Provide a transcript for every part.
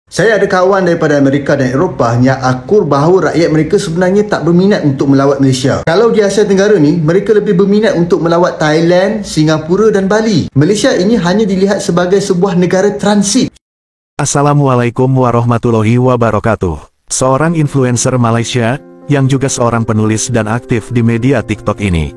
Saya ada kawan daripada Amerika dan Eropah yang akur bahawa rakyat mereka sebenarnya tak berminat untuk melawat Malaysia. Kalau di Asia Tenggara ni, mereka lebih berminat untuk melawat Thailand, Singapura dan Bali. Malaysia ini hanya dilihat sebagai sebuah negara transit. Assalamualaikum warahmatullahi wabarakatuh. Seorang influencer Malaysia, yang juga seorang penulis dan aktif di media TikTok ini,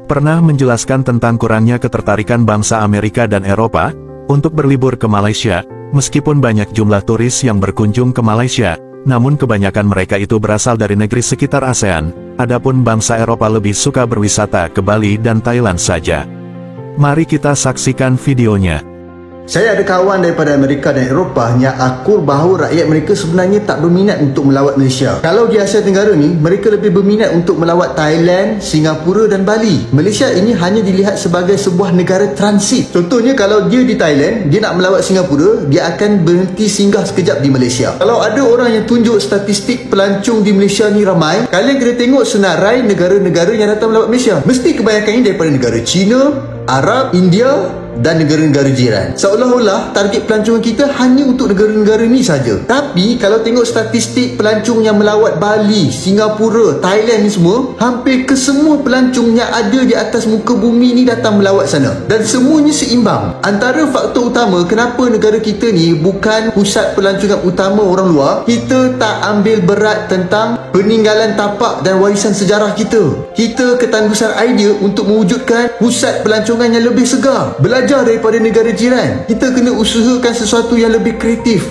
pernah menjelaskan tentang kurangnya ketertarikan bangsa Amerika dan Eropa untuk berlibur ke Malaysia. Meskipun banyak jumlah turis yang berkunjung ke Malaysia, namun kebanyakan mereka itu berasal dari negeri sekitar ASEAN, adapun bangsa Eropa lebih suka berwisata ke Bali dan Thailand saja. Mari kita saksikan videonya. Saya ada kawan daripada Amerika dan Eropah yang akur bahawa rakyat mereka sebenarnya tak berminat untuk melawat Malaysia. Kalau di Asia Tenggara ni, mereka lebih berminat untuk melawat Thailand, Singapura dan Bali. Malaysia ini hanya dilihat sebagai sebuah negara transit. Contohnya kalau dia di Thailand, dia nak melawat Singapura, dia akan berhenti singgah sekejap di Malaysia. Kalau ada orang yang tunjuk statistik pelancong di Malaysia ni ramai, kalian kena tengok senarai negara-negara yang datang melawat Malaysia. Mesti kebanyakannya daripada negara China, Arab, India dan negara-negara jiran. Seolah-olah target pelancongan kita hanya untuk negara-negara ni saja. Tapi kalau tengok statistik pelancong yang melawat Bali, Singapura, Thailand ni semua, hampir kesemua pelancong yang ada di atas muka bumi ni datang melawat sana. Dan semuanya seimbang. Antara faktor utama kenapa negara kita ni bukan pusat pelancongan utama orang luar, kita tak ambil berat tentang peninggalan tapak dan warisan sejarah kita. Kita ketanggusan idea untuk mewujudkan pusat pelancongan yang lebih segar. Belajar daripada negara jiran. Kita kena usahakan sesuatu yang lebih kreatif.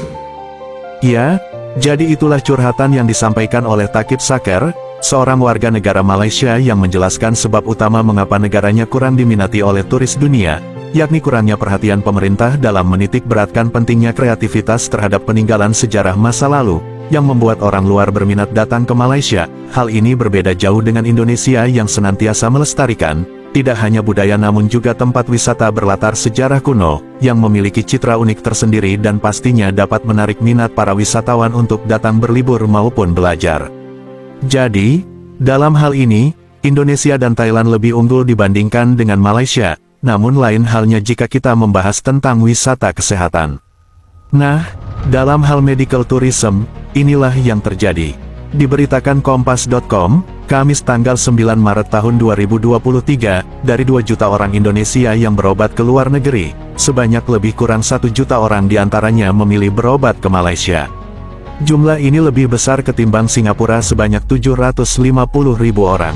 Ya, jadi itulah curhatan yang disampaikan oleh Takib Saker, seorang warga negara Malaysia yang menjelaskan sebab utama mengapa negaranya kurang diminati oleh turis dunia, yakni kurangnya perhatian pemerintah dalam menitik beratkan pentingnya kreativitas terhadap peninggalan sejarah masa lalu, yang membuat orang luar berminat datang ke Malaysia. Hal ini berbeda jauh dengan Indonesia yang senantiasa melestarikan tidak hanya budaya namun juga tempat wisata berlatar sejarah kuno, yang memiliki citra unik tersendiri dan pastinya dapat menarik minat para wisatawan untuk datang berlibur maupun belajar. Jadi, dalam hal ini, Indonesia dan Thailand lebih unggul dibandingkan dengan Malaysia, namun lain halnya jika kita membahas tentang wisata kesehatan. Nah, dalam hal medical tourism, inilah yang terjadi. Diberitakan Kompas.com, Kamis tanggal 9 Maret tahun 2023, dari 2 juta orang Indonesia yang berobat ke luar negeri, sebanyak lebih kurang 1 juta orang diantaranya memilih berobat ke Malaysia. Jumlah ini lebih besar ketimbang Singapura sebanyak 750.000 orang.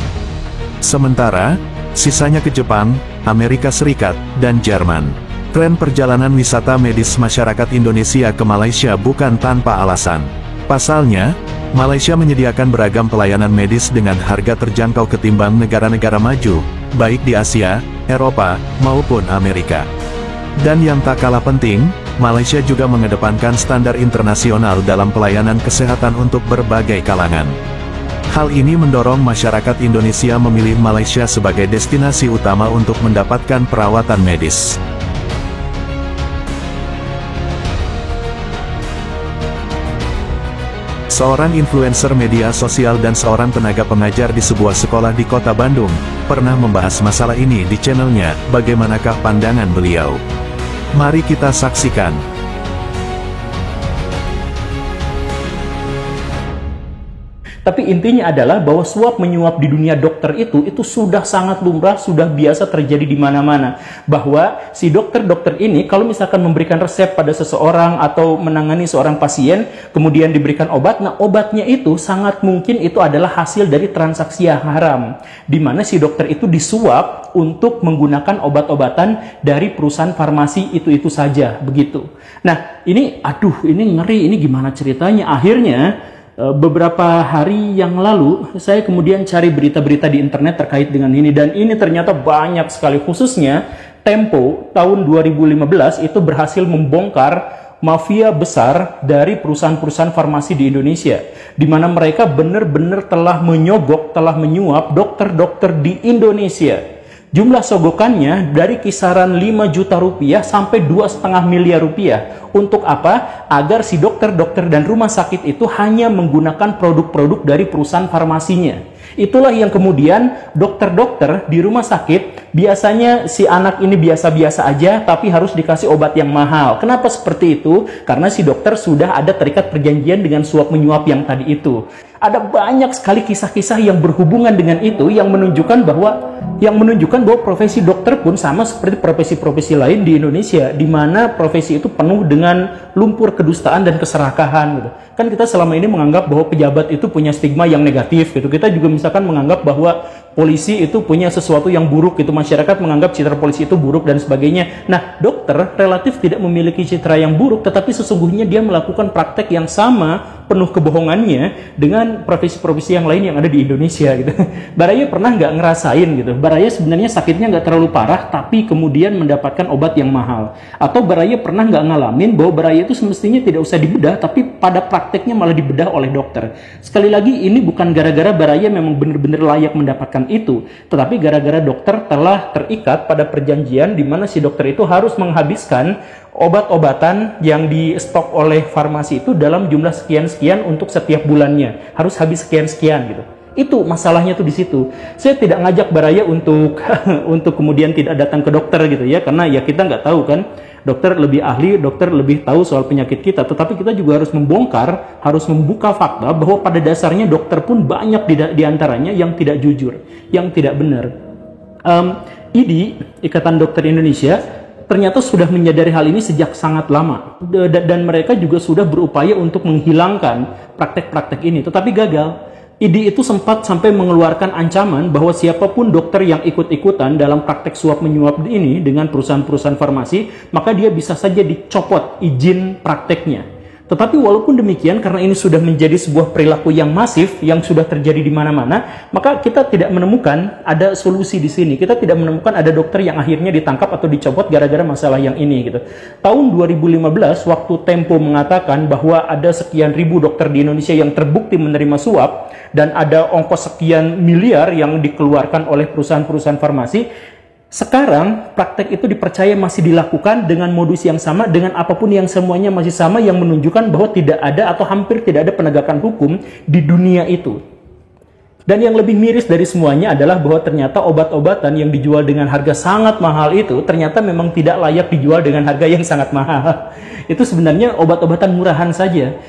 Sementara, sisanya ke Jepang, Amerika Serikat, dan Jerman. Tren perjalanan wisata medis masyarakat Indonesia ke Malaysia bukan tanpa alasan. Pasalnya, Malaysia menyediakan beragam pelayanan medis dengan harga terjangkau ketimbang negara-negara maju, baik di Asia, Eropa, maupun Amerika. Dan yang tak kalah penting, Malaysia juga mengedepankan standar internasional dalam pelayanan kesehatan untuk berbagai kalangan. Hal ini mendorong masyarakat Indonesia memilih Malaysia sebagai destinasi utama untuk mendapatkan perawatan medis. Seorang influencer media sosial dan seorang tenaga pengajar di sebuah sekolah di kota Bandung, pernah membahas masalah ini di channelnya. Bagaimanakah pandangan beliau? Mari kita saksikan. Tapi intinya adalah bahwa suap menyuap di dunia dokter itu sudah sangat lumrah, sudah biasa terjadi di mana-mana. Bahwa si dokter-dokter ini kalau misalkan memberikan resep pada seseorang atau menangani seorang pasien, kemudian diberikan obat, nah obatnya itu sangat mungkin itu adalah hasil dari transaksi yang haram. Di mana si dokter itu disuap untuk menggunakan obat-obatan dari perusahaan farmasi itu saja, begitu. Nah, ini ini ngeri, ini gimana ceritanya? Akhirnya beberapa hari yang lalu, saya kemudian cari berita-berita di internet terkait dengan ini, dan ini ternyata banyak sekali, khususnya Tempo tahun 2015 itu berhasil membongkar mafia besar dari perusahaan-perusahaan farmasi di Indonesia, di mana mereka benar-benar telah menyogok, telah menyuap dokter-dokter di Indonesia. Jumlah sogokannya dari kisaran 5 juta rupiah sampai 2,5 miliar rupiah. Untuk apa? Agar si dokter-dokter dan rumah sakit itu hanya menggunakan produk-produk dari perusahaan farmasinya. Itulah yang kemudian dokter-dokter di rumah sakit, biasanya si anak ini biasa-biasa aja, tapi harus dikasih obat yang mahal. Kenapa seperti itu? Karena si dokter sudah ada terikat perjanjian dengan suap-menyuap yang tadi itu. Ada banyak sekali kisah-kisah yang berhubungan dengan itu yang menunjukkan bahwa profesi dokter pun sama seperti profesi-profesi lain di Indonesia, di mana profesi itu penuh dengan lumpur kedustaan dan keserakahan gitu. Kan kita selama ini menganggap bahwa pejabat itu punya stigma yang negatif gitu. Kita juga misalkan menganggap bahwa polisi itu punya sesuatu yang buruk gitu. Masyarakat menganggap citra polisi itu buruk dan sebagainya. Nah, dokter relatif tidak memiliki citra yang buruk, tetapi sesungguhnya dia melakukan praktek yang sama, penuh kebohongannya dengan profesi-profesi yang lain yang ada di Indonesia gitu. Baraya pernah nggak ngerasain gitu? Baraya sebenarnya sakitnya nggak terlalu parah, tapi kemudian mendapatkan obat yang mahal. Atau Baraya pernah nggak ngalamin bahwa Baraya itu semestinya tidak usah dibedah, tapi pada prakteknya malah dibedah oleh dokter. Sekali lagi, ini bukan gara-gara Baraya memang benar-benar layak mendapatkan itu, tetapi gara-gara dokter telah terikat pada perjanjian di mana si dokter itu harus menghabiskan obat-obatan yang di stok oleh farmasi itu dalam jumlah sekian-sekian untuk setiap bulannya, harus habis sekian-sekian gitu. Itu masalahnya tuh di situ. Saya tidak ngajak Baraya untuk untuk kemudian tidak datang ke dokter gitu ya, karena ya kita nggak tahu kan, dokter lebih ahli, dokter lebih tahu soal penyakit kita. Tetapi kita juga harus membongkar, harus membuka fakta bahwa pada dasarnya dokter pun banyak di antaranya yang tidak jujur, yang tidak benar. IDI, Ikatan Dokter Indonesia, ternyata sudah menyadari hal ini sejak sangat lama, dan mereka juga sudah berupaya untuk menghilangkan praktek-praktek ini, tetapi gagal. IDI itu sempat sampai mengeluarkan ancaman bahwa siapapun dokter yang ikut-ikutan dalam praktek suap menyuap ini dengan perusahaan-perusahaan farmasi, maka dia bisa saja dicopot izin prakteknya. Tetapi walaupun demikian, karena ini sudah menjadi sebuah perilaku yang masif, yang sudah terjadi di mana-mana, maka kita tidak menemukan ada solusi di sini. Kita tidak menemukan ada dokter yang akhirnya ditangkap atau dicopot gara-gara masalah yang ini gitu. Tahun 2015, waktu Tempo mengatakan bahwa ada sekian ribu dokter di Indonesia yang terbukti menerima suap, dan ada ongkos sekian miliar yang dikeluarkan oleh perusahaan-perusahaan farmasi. Sekarang praktek itu dipercaya masih dilakukan dengan modus yang sama, dengan apapun yang semuanya masih sama, yang menunjukkan bahwa tidak ada atau hampir tidak ada penegakan hukum di dunia itu. Dan yang lebih miris dari semuanya adalah bahwa ternyata obat-obatan yang dijual dengan harga sangat mahal itu ternyata memang tidak layak dijual dengan harga yang sangat mahal. Itu sebenarnya obat-obatan murahan saja.